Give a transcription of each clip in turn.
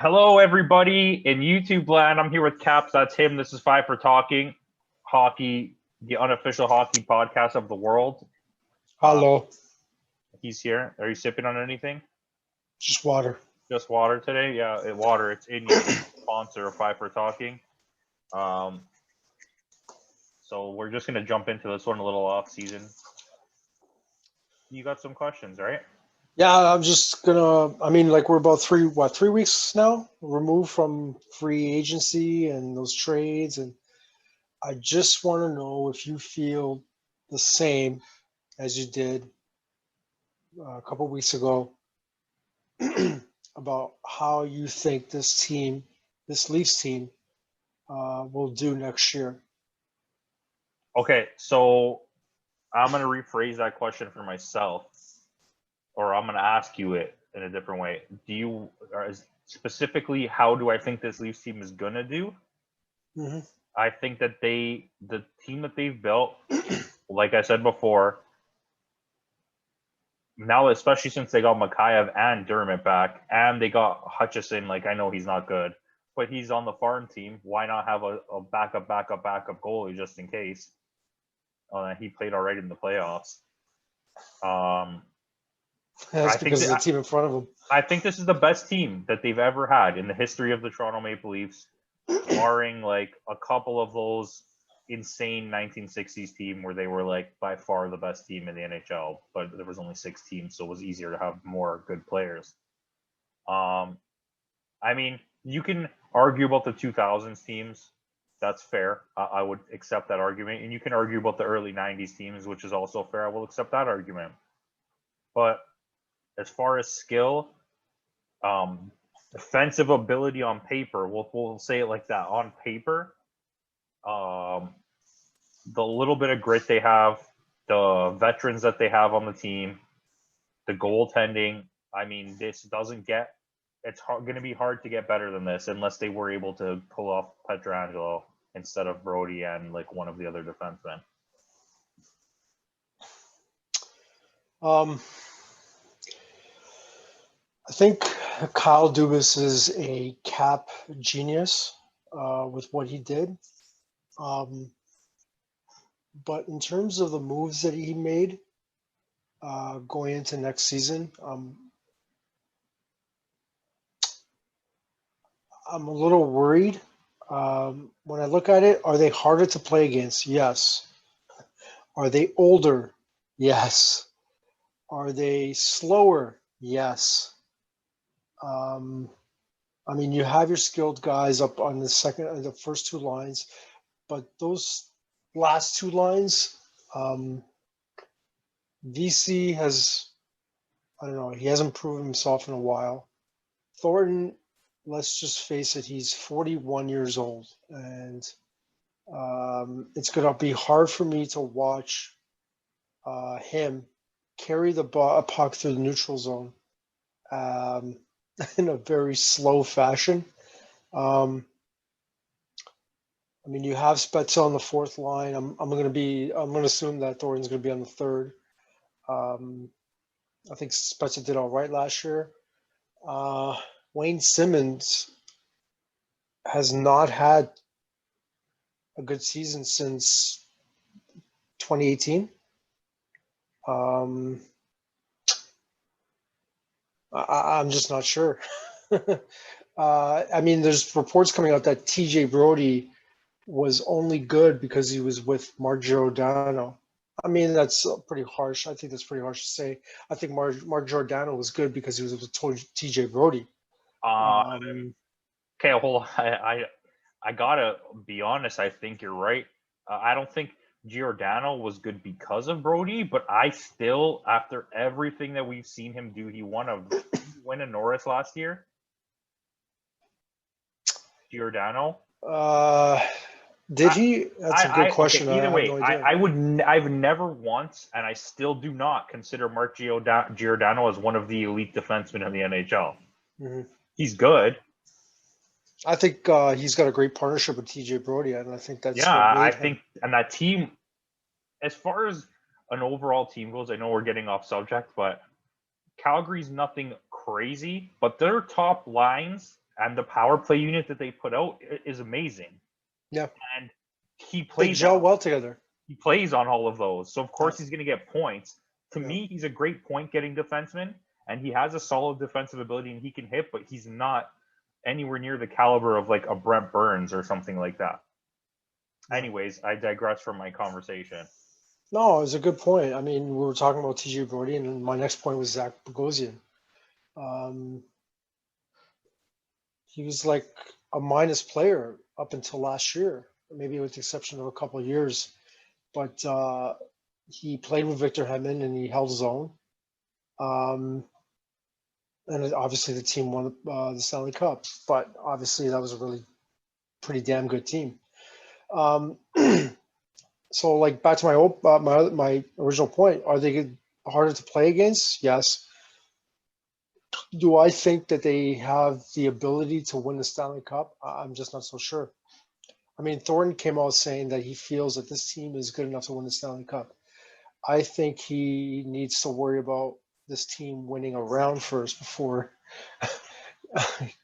Hello, everybody in YouTube land. I'm here with Caps. That's him. This is Five for Talking Hockey, the unofficial hockey podcast of the world. Hello. He's here. Are you sipping on anything? Just water. Just water today? Yeah, water. It's in your sponsor of Five for Talking. So we're just gonna jump into this one a little off season. You got some questions, right? Yeah, I'm just gonna. We're about 3 weeks now removed from free agency and those trades, and I just want to know if you feel the same as you did a couple weeks ago about how you think this team, this Leafs team, will do next year. Okay, so I'm gonna rephrase that question for myself, or I'm gonna ask you it in a different way. Specifically, how do I think this Leafs team is gonna do? Mm-hmm. I think that the team that they've built, like I said before, now especially since they got Mikheyev and Dermott back, and they got Hutchison. Like, I know he's not good, but he's on the farm team. Why not have a backup goalie just in case? He played already in the playoffs. That's because of the team in front of them. I think this is the best team that they've ever had in the history of the Toronto Maple Leafs, barring like a couple of those insane 1960s team where they were like by far the best team in the NHL, but there was only 6 teams, so it was easier to have more good players. I mean, you can argue about the 2000s teams. That's fair. I would accept that argument. And you can argue about the early 90s teams, which is also fair. I will accept that argument. But as far as skill, defensive ability on paper, we'll say it like that. On paper, the little bit of grit they have, the veterans that they have on the team, the goaltending. I mean, this doesn't get. It's going to be hard to get better than this unless they were able to pull off Pietrangelo instead of Brody and like one of the other defensemen. I think Kyle Dubas is a cap genius with what he did. But in terms of the moves that he made going into next season, I'm a little worried. When I look at it, are they harder to play against? Yes. Are they older? Yes. Are they slower? Yes. You have your skilled guys up on the first 2 lines, but those last 2 lines, VC has, I don't know, he hasn't proven himself in a while. Thornton, let's just face it, he's 41 years old, and it's going to be hard for me to watch him carry the puck through the neutral zone in a very slow fashion. You have Spezza on the 4th line. I'm going to assume that Thornton's going to be on the 3rd. I think Spezza did all right last year. Wayne Simmons has not had a good season since 2018. I'm just not sure. There's reports coming out that TJ Brody was only good because he was with Mark Giordano. That's pretty harsh. I think that's pretty harsh to say. I think Mark Giordano was good because he was with TJ Brody. Okay, well, I gotta be honest. I think you're right. I don't think Giordano was good because of Brody, but I still, after everything that we've seen him do, he won a Norris last year. Giordano. Did he? That's a good question. Okay, either way, I've never once, and I still do not consider Mark Giordano as one of the elite defensemen in the NHL. Mm-hmm. He's good. I think he's got a great partnership with TJ Brody, and I think that's and that team, as far as an overall team goes, I know we're getting off subject, but Calgary's nothing crazy, but their top lines and the power play unit that they put out is amazing. Yeah. And he They plays gel on, well together. he plays on all of those. So of course Yeah. he's going to get points. To Yeah. me, he's a great point getting defenseman, and he has a solid defensive ability and he can hit, but he's not anywhere near the caliber of like a Brent Burns or something like that. Yeah. Anyways, I digress from my conversation. No, it was a good point. I mean, we were talking about TJ Brody, and my next point was Zach Bogosian. He was like a minus player up until last year, maybe with the exception of a couple of years. But he played with Victor Hedman and he held his own. And obviously the team won the Stanley Cup, but obviously that was a really pretty damn good team. So like back to my original point, are they harder to play against? Yes. Do I think that they have the ability to win the Stanley Cup? I'm just not so sure. I mean, Thornton came out saying that he feels that this team is good enough to win the Stanley Cup. I think he needs to worry about this team winning a round first before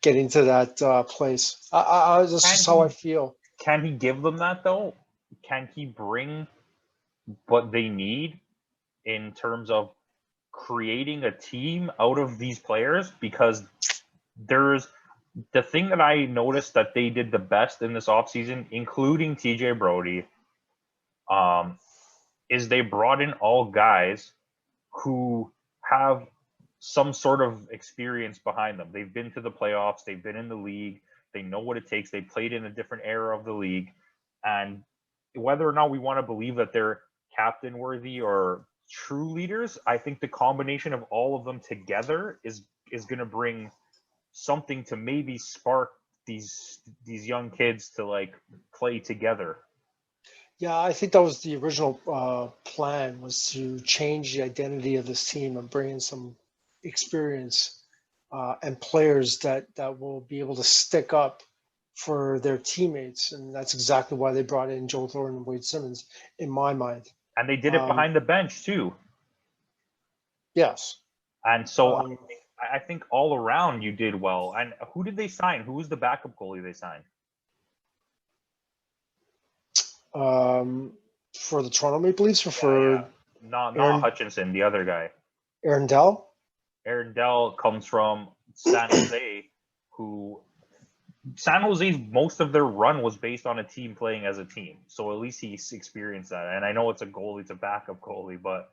getting to that place. This is how I feel. Can he give them that though? Can he bring what they need in terms of creating a team out of these players? Because there's the thing that I noticed that they did the best in this offseason, including TJ Brody, is they brought in all guys who have some sort of experience behind them. They've been to the playoffs, they've been in the league, they know what it takes, they played in a different era of the league. And whether or not we want to believe that they're captain worthy or true leaders, I think the combination of all of them together is going to bring something to maybe spark these young kids to like play together. Yeah, I think that was the original plan, was to change the identity of this team and bring in some experience and players that will be able to stick up for their teammates, and that's exactly why they brought in Joe Thornton and Wade Simmons, in my mind. And they did it behind the bench too. Yes. And so I think all around you did well. And who did they sign? Who was the backup goalie they signed? For the Toronto Maple Leafs, or for Not Aaron, Hutchinson, the other guy. Aaron Dell? Aaron Dell comes from San Jose, San Jose's most of their run was based on a team playing as a team. So at least he's experienced that. And I know it's a goalie, it's a backup goalie, but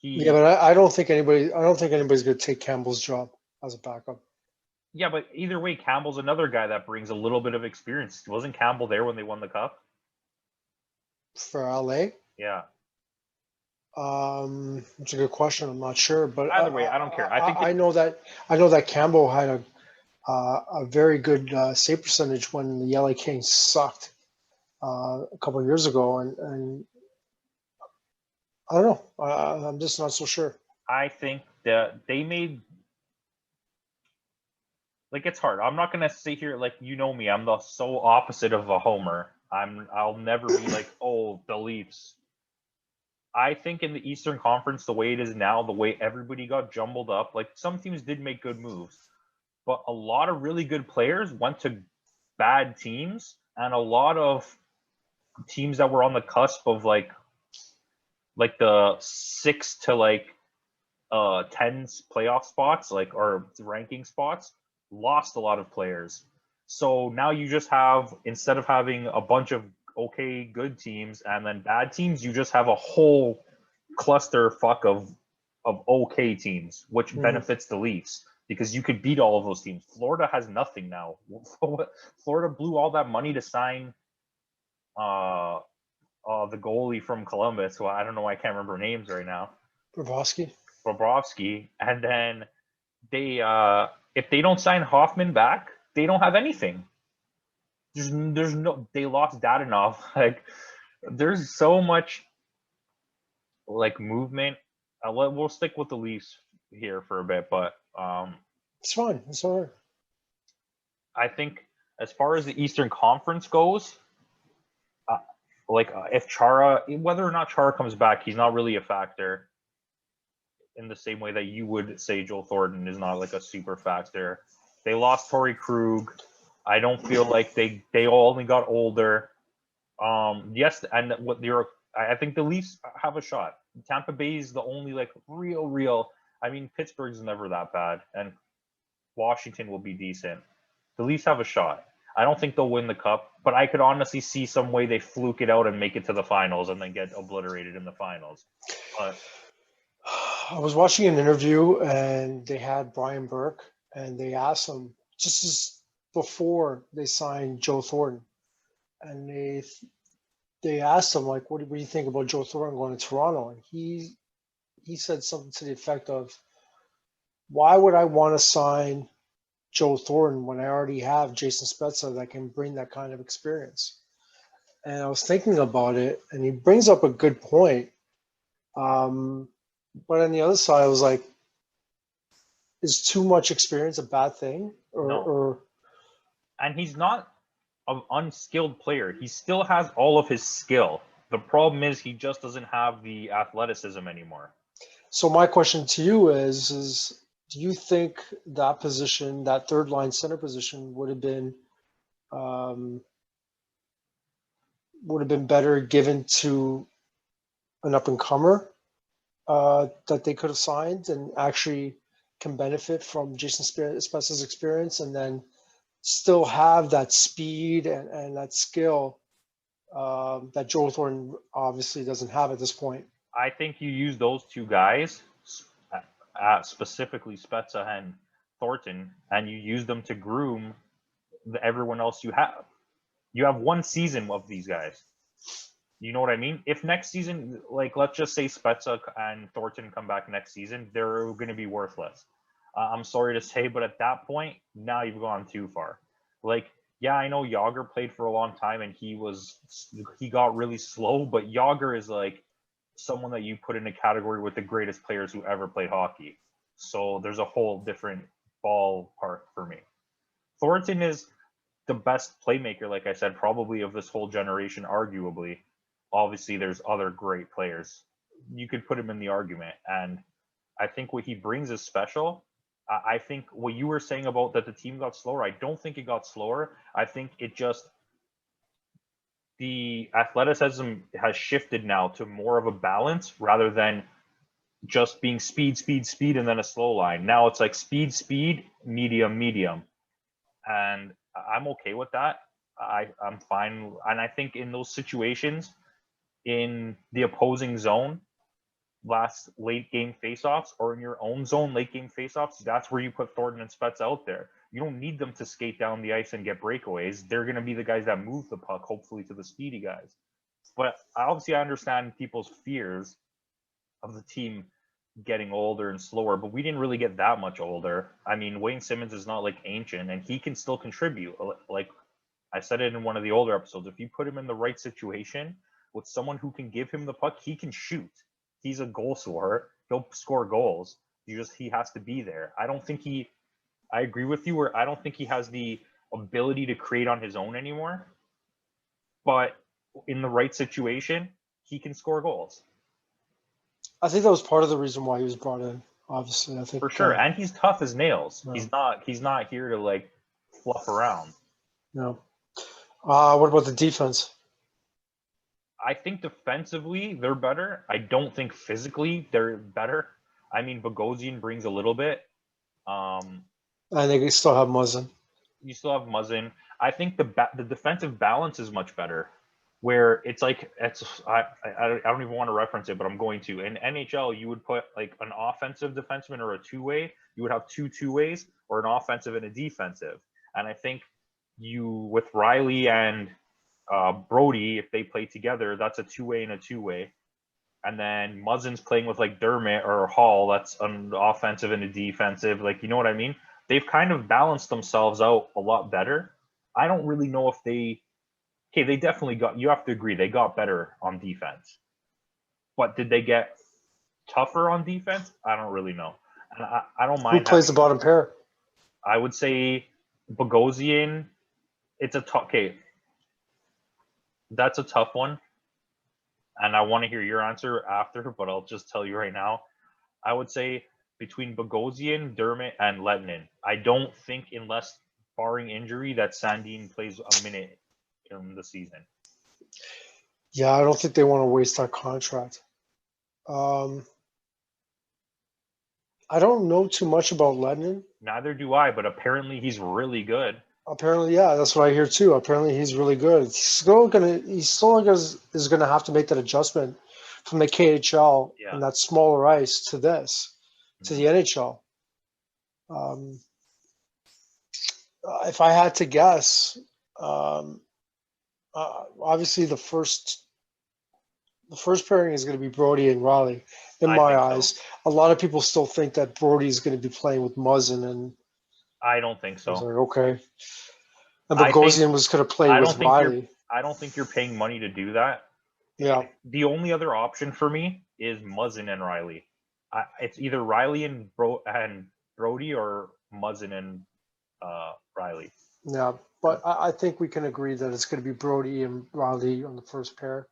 but I don't think anybody's going to take Campbell's job as a backup. Yeah, but either way, Campbell's another guy that brings a little bit of experience. Wasn't Campbell there when they won the cup? For LA? Yeah. It's a good question. I'm not sure, but either way, I don't care. I know that Campbell had a very good save percentage when the LA Kings sucked a couple of years ago, and I don't know. I'm just not so sure. I think that they made, like, it's hard. I'm not gonna sit here like, you know me. I'm the so opposite of a homer. I'll never be like, oh, the Leafs. I think in the Eastern Conference, the way it is now, the way everybody got jumbled up, like some teams did make good moves, but a lot of really good players went to bad teams, and a lot of teams that were on the cusp of like the 6 to like 10 playoff spots, like, or ranking spots, lost a lot of players. So now you just have, instead of having a bunch of okay good teams and then bad teams, you just have a whole cluster fuck of okay teams, which benefits the Leafs because you could beat all of those teams. Florida has nothing now. Florida blew all that money to sign the goalie from Columbus, who I don't know why I can't remember names right now. Bobrovsky, and then they if they don't sign Hoffman back, they don't have anything. There's no, they lost Dadonov. Like, there's so much like movement. We'll stick with the Leafs here for a bit, but it's fine. It's all right. I think as far as the Eastern Conference goes, if Chara, whether or not Chara comes back, he's not really a factor in the same way that you would say Joel Thornton is not like a super factor. They lost Torrey Krug. I don't feel like they all only got older. Yes, and what they're I think the Leafs have a shot. Tampa Bay is the only like real. I mean, Pittsburgh's never that bad, and Washington will be decent. The Leafs have a shot. I don't think they'll win the cup, but I could honestly see some way they fluke it out and make it to the finals and then get obliterated in the finals. But I was watching an interview and they had Brian Burke and they asked him just as before they signed Joe Thornton, and they asked him like, what do you think about Joe Thornton going to Toronto? And he said something to the effect of, why would I want to sign Joe Thornton when I already have Jason Spezza that can bring that kind of experience? And I was thinking about it, and he brings up a good point. But on the other side, I was like, is too much experience a bad thing? No. And he's not an unskilled player. He still has all of his skill. The problem is he just doesn't have the athleticism anymore. So my question to you is do you think that position, that third line center position, would have been better given to an up and comer that they could have signed and actually can benefit from Jason Spezza's experience, and then still have that speed and that skill that Joe Thornton obviously doesn't have at this point? I think you use those two guys, specifically Spezza and Thornton, and you use them to groom everyone else you have. You have one season of these guys. You know what I mean? If next season, like let's just say Spezza and Thornton come back next season, they're going to be worthless. I'm sorry to say, but at that point, now you've gone too far. Like, yeah, I know Yager played for a long time and he got really slow, but Yager is like someone that you put in a category with the greatest players who ever played hockey. So there's a whole different ballpark for me. Thornton is the best playmaker, like I said, probably of this whole generation, arguably. Obviously, there's other great players. You could put him in the argument. And I think what he brings is special. I think what you were saying about that the team got slower, I don't think it got slower. I think it just, the athleticism has shifted now to more of a balance rather than just being speed, and then a slow line. Now it's like speed, medium. And I'm okay with that. I'm fine. And I think in those situations, in the opposing zone, late game faceoffs, or in your own zone late game faceoffs, that's where you put Thornton and Spets out there. You don't need them to skate down the ice and get breakaways. They're going to be the guys that move the puck, hopefully to the speedy guys. But obviously, I understand people's fears of the team getting older and slower, but we didn't really get that much older. I mean, Wayne Simmons is not like ancient, and he can still contribute. Like I said it in one of the older episodes, if you put him in the right situation with someone who can give him the puck, he can shoot. He's a goal scorer. He'll score goals. He has to be there. I agree with you where I don't think he has the ability to create on his own anymore. But in the right situation, he can score goals. I think that was part of the reason why he was brought in. Obviously, I think for sure, and he's tough as nails. Yeah. He's not here to like fluff around. No. What about the defense? I think defensively they're better. I don't think physically they're better. I mean, Bogosian brings a little bit. And they still have Muzzin. You still have Muzzin. I think the defensive balance is much better. Where it's like I don't even want to reference it, but I'm going to. In NHL, you would put like an offensive defenseman or a two-way. You would have two-ways, or an offensive and a defensive. And I think with Riley and Brody, if they play together, that's a two-way and a two-way. And then Muzzin's playing with like Dermott or Hall, that's an offensive and a defensive. Like, you know what I mean? They've kind of balanced themselves out a lot better. I don't really know if they definitely you have to agree, they got better on defense. But did they get tougher on defense? I don't really know. And I don't mind. Who plays the bottom pair? I would say Bogosian. It's a tough. Okay, that's a tough one. And I want to hear your answer after, but I'll just tell you right now. I would say between Bogosian, Dermott, and Lettinen. I don't think, unless barring injury, that Sandin plays a minute in the season. Yeah, I don't think they want to waste that contract. I don't know too much about Lettinen. Neither do I, but apparently he's really good. Apparently, yeah, that's what I hear too. Apparently, he's really good. He's still is gonna have to make that adjustment from the KHL Yeah. and that smaller ice to this, to the NHL. If I had to guess, obviously the first pairing is going to be Brody and Riley. In I my think so. eyes, a lot of people still think that Brody is going to be playing with Muzzin, and I don't think I was so. like, okay. And I think- Bogosian was going to play I with don't think you're- Riley. I don't think you're paying money to do that. Yeah, The only other option for me is Muzzin and Riley. It's either Riley and Brody or Muzzin and Riley. yeah. But I think we can agree that it's going to be Brody and Riley on the first pair.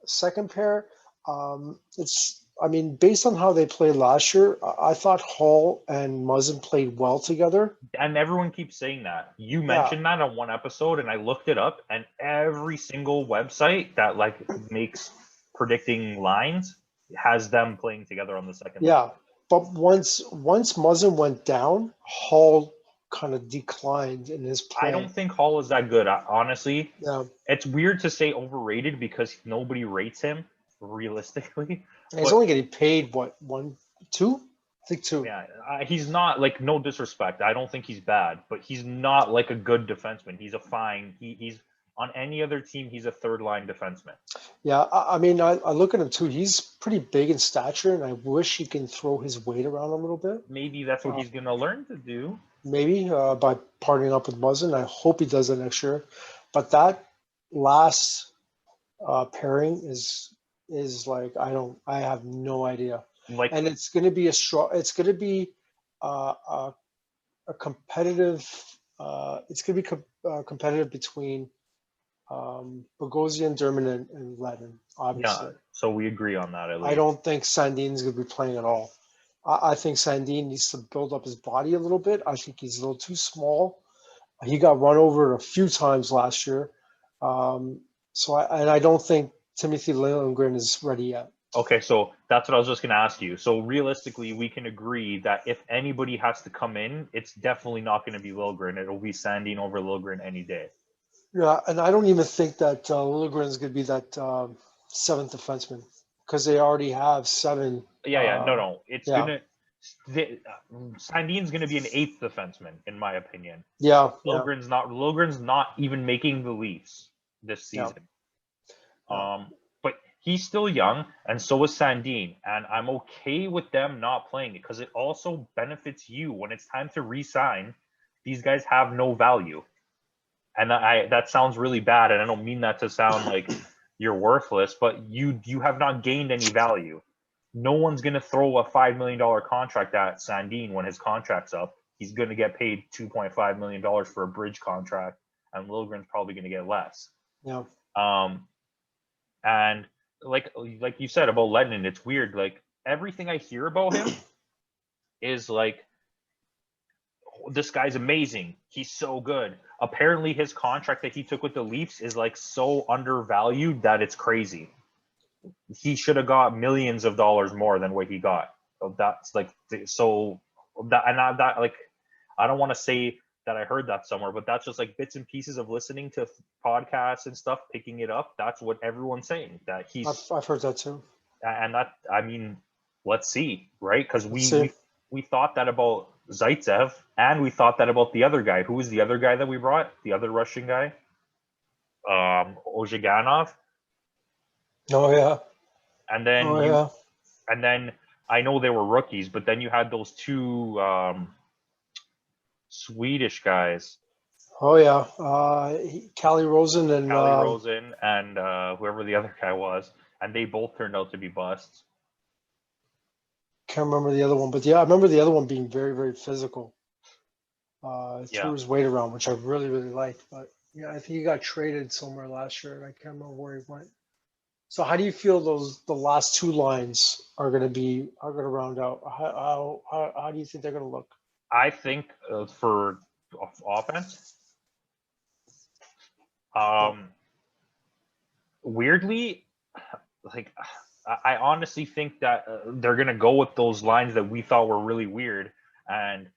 Second pair, based on how they played last year, I thought Hall and Muzzin played well together. And everyone keeps saying that. You mentioned that on one episode, and I looked it up, and every single website that like makes predicting lines has them playing together on the second line. Yeah, but once Muzzin went down, Hall kind of declined in his play. I don't think Hall is that good, honestly. Yeah, It's weird to say overrated because nobody rates him realistically. he's only getting paid what, 1, 2? I think 2. Yeah, he's not like, no disrespect. I don't think he's bad, but he's not like a good defenseman. He's a fine. He's on any other team. He's a third line defenseman. Yeah, I look at him too. He's pretty big in stature, and I wish he can throw his weight around a little bit. Maybe that's what he's gonna learn to do. Maybe by partnering up with Muzzin. I hope he does that next year. But that last pairing is like I have no idea. Like, And it's going to be it's going to be a competitive. It's going to be competitive between Bogosian, Dermott, and Lettinen. Obviously, yeah. So we agree on that. At least. I don't think Sandin's going to be playing at all. I think Sandin needs to build up his body a little bit. I think he's a little too small. He got run over a few times last year. I don't think Timothy Liljegren is ready yet. Okay, so that's what I was just going to ask you. So realistically, we can agree that if anybody has to come in, it's definitely not going to be Liljegren. It'll be Sandin over Liljegren any day. Yeah, and I don't even think that Liljegren is going to be that seventh defenseman because they already have 7. No. It's gonna. Sandin's gonna be an 8th defenseman, in my opinion. Yeah, Liljegren's not. Liljegren's not even making the Leafs this season. But he's still young, and so is Sandin, and I'm okay with them not playing it because it also benefits you when it's time to re-sign. These guys have no value, and that sounds really bad, and I don't mean that to sound like you're worthless, but you have not gained any value. No one's going to throw a $5 million contract at Sandin when his contract's up. He's going to get paid $2.5 million for a bridge contract, and Liljegren's probably going to get less. Yeah. And like you said about Lettinen, it's weird. Like, everything I hear about him is like, this guy's amazing. He's so good. Apparently, his contract that he took with the Leafs is like so undervalued that it's crazy. He should have got millions of dollars more than what he got. So that's like, so that, and that like, I don't want to say that I heard that somewhere, but that's just like bits and pieces of listening to podcasts and stuff, picking it up. That's what everyone's saying, that he's. I've heard that too. And that, I mean, let's see, right? Because we thought that about Zaitsev, and we thought that about the other guy. Who was the other guy that we brought? The other Russian guy, Ozhiganov. Oh yeah. And then and then I know they were rookies, but then you had those 2 Swedish guys. Oh yeah, Calle Rosen and whoever the other guy was, and they both turned out to be busts. Can't remember the other one, but yeah, I remember the other one being very, very physical. Threw his weight around, which I really, really liked. But yeah, I think he got traded somewhere last year, and I can't remember where he went. So how do you feel the last two lines are going to round out? How do you think they're going to look? I think for offense, weirdly, like I honestly think that they're gonna go with those lines that we thought were really weird, and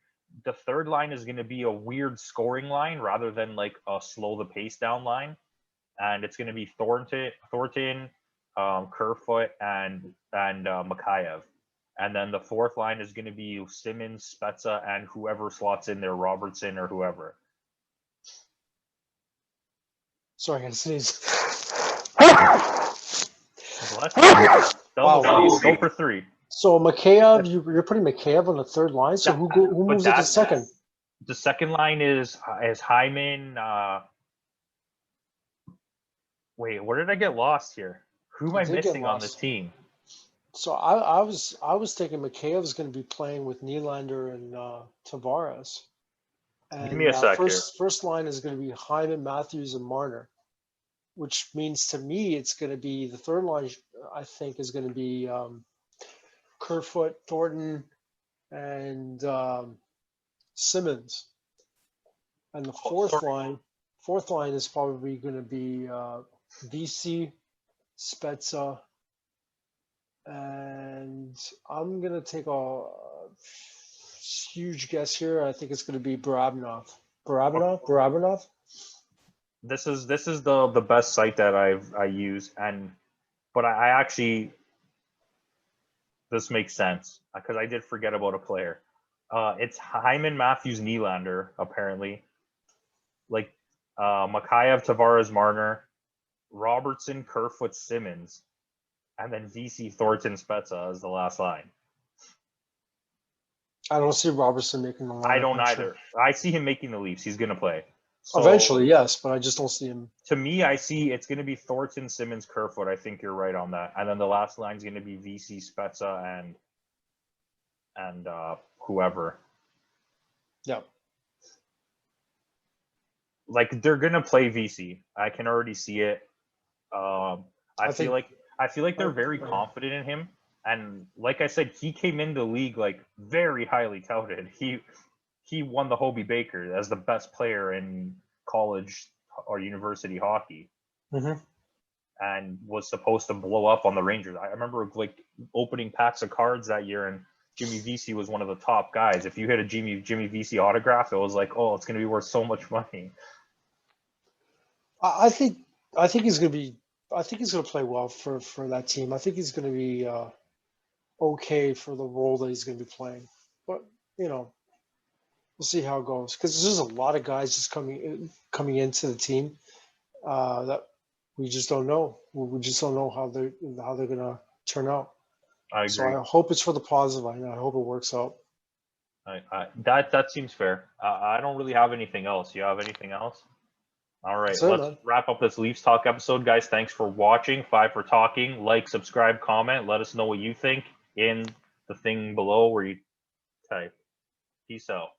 the third line is gonna be a weird scoring line rather than like a slow the pace down line, and it's gonna be Thornton, Kerfoot, and Mikheyev. And then the fourth line is going to be Simmons, Spezza, and whoever slots in there, Robertson or whoever. Sorry, I gotta sneeze. Double please, go for 3. So Mikheyev, you're putting Mikheyev on the third line. So who moves it to second? The second line is Hyman. Wait, where did I get lost here? Who am I missing on this team? So I was thinking Mikheyev is going to be playing with Nylander and Tavares. And, give me a sec first line is going to be Hyman, Matthews, and Marner, which means to me it's going to be the third line. I think is going to be Kerfoot, Thornton, and Simmons, and the fourth line is probably going to be VC, Spezza, and I'm going to take a huge guess here. I think it's going to be Barabinov. This is the best site that I use, but I actually, this makes sense because I did forget about a player. It's Hyman, Matthews, Nylander apparently, like Mikheyev, Tavares, Marner, Robertson, Kerfoot, Simmons, and then VC, Thornton, Spezza as the last line. I don't see Robertson making the line. I don't either. I see him making the Leafs. He's going to play. So, eventually, yes, but I just don't see him. To me, I see it's going to be Thornton, Simmons, Kerfoot. I think you're right on that. And then the last line is going to be VC, Spezza, and whoever. Yeah. Like they're going to play VC. I can already see it. I feel like they're very confident in him. And like I said, he came into the league like very highly touted. He won the Hobey Baker as the best player in college or university hockey, and was supposed to blow up on the Rangers. I remember like opening packs of cards that year, and Jimmy Vesey was one of the top guys. If you hit a Jimmy Vesey autograph, it was like, oh, it's going to be worth so much money. I think he's going to be. I think he's going to play well for that team. I think he's going to be okay for the role that he's going to be playing. But we'll see how it goes because there's just a lot of guys just coming into the team that we just don't know. We just don't know how they're going to turn out. I agree. So I hope it's for the positive. I hope it works out. That seems fair. I don't really have anything else. You have anything else? All right, let's wrap up this Leafs Talk episode, guys. Thanks for watching. 5 for talking. Like, subscribe, comment. Let us know what you think in the thing below where you type. Peace out.